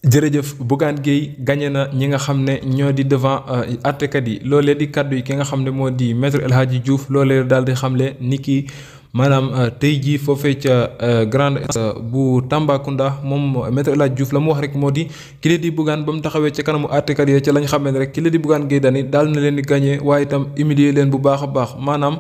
jërëjëf Bougane Gueye gagné na ñi nga xam ne ñoo di devant àttekat yi loolee di kàddu yi ki nga xam ne moo di maître El Hadji Diouf loolee daal di xamle ni ki maanaam tey jii foofee ca grande bu Tambacounda moom maître El Hadji Diouf la mu wax rek moo di kile di Bougane ba mu taxawee ca kanamu àttekat yi ca lañ xam ne rek kile di Bougane Gueye Dany daal na leen di gagné waaye itam humilier leen bu baax a baax maanaam.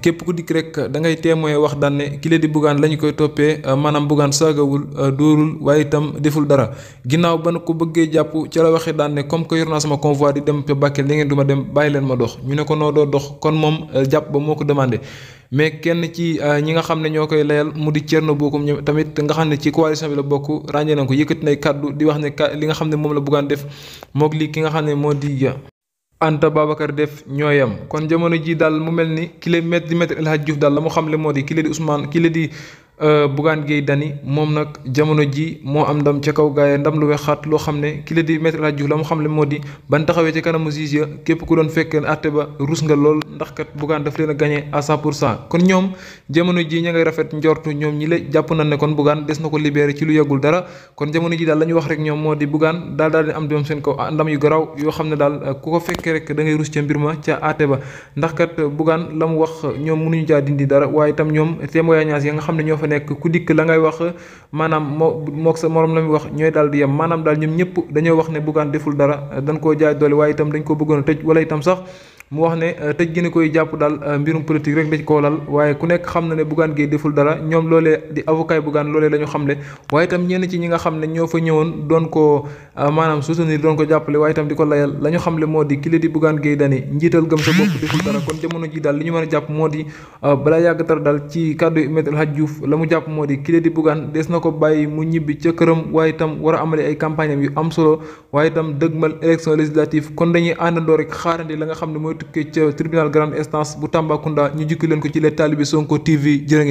Képp ku dikk rek da ngay témoin wax daan ne kile di Bougane la ñu koy toppee maanaam Bougane saagawul dóorul waaye itam deful dara ginnaaw ba na ko bëggee jàpp ca la waxee daan ne comme que yor naa sama convoi di dem ca Bakel li ngeen du ma dem bàyyi leen ma dox ñu ne ko noo doo dox kon moom jàpp ba moo ko demandé. mais kenn ci ñi nga xam ne ñoo koy layal mu di Thierno Bocoum ñoom tamit nga xam ne ci coalition bi la bokk ràññee nañ ko yëkkati nay kàddu di wax ne li nga xam ne moom la Bougane def moog lii ki nga xam ne moo di. Anta Babacar def ñooyam kon jamono ji daal mu mel ni kile di maître El Hadji Diouf daal la mu xam le moo di kile di Ousmane kile di Bougane Gueye Dany moom nag jamono ji moo am ndam ca kaw gaay ndam lu wexaat loo xam ne kile di maître El Hadji Diouf la mu xam le moo di ban taxawee ci kanamu juge ya képp ku doon fekkee àtte ba rus nga lool ndax kat Bougane daf leen a gagné à 100% kon ñoom jamono ji ña ngay rafet njortu ñoom ñi la jàpp nañ ne kon Bougane des na ko libéré ci lu yàggul dara kon jamono ji daal la ñu wax rek ñoom moo di Bougane daal di am doom seen kaw ndam yu garaw yoo xam ne daal ku ko fekkee rek da ngay rus ca mbir ma ca àtte ba ndax kat Bougane la mu wax ñoom mënuñu caa dindi dara waaye itam ñoom témoignage ya nga xam ne ñoo fa nekk ku dikk la ngay wax maanaam mook sa morom la muy wax ñooy daal di yem maanaam daal ñoom ñëpp dañoo wax ne Bougane deful dara dañ koo jaay doole waaye itam dañ ko bëggoon a tëj wala itam sax mu wax ne tëj gi ne koy jàpp daal mbirum politique rek dañ koo lal waaye ku nekk xam na ne Bougane Gueye deful dara ñoom loolee di avocat yi Bougane loolee la ñu xamle waaye itam ñenn ci ñi nga xam ne ñoo fa ñëwoon doon ko maanaam soutenir doon ko jàppale waaye itam di ko layal la ñu xamle moo di kile di Bougane Gueye Dany njiital gëm sa bopp deful dara kon jamono ji daal li ñu mën a jàpp moo di balaa yàgg tar daal ci kàddu maître El Hadji Diouf la mu jàpp moo di kile di Bougane des na ko bàyyi mu ñibbi ca këram waaye itam war a amale ay campagne am yu am solo waaye itam dëgmal élection législative kon dañuy àndandoo rek xaarandi la nga xam ne mooy tukkee ca tribunal grande instance bu Tambacounda ñu jukki leen ko ci les talibé Sonko TV jërë ngeen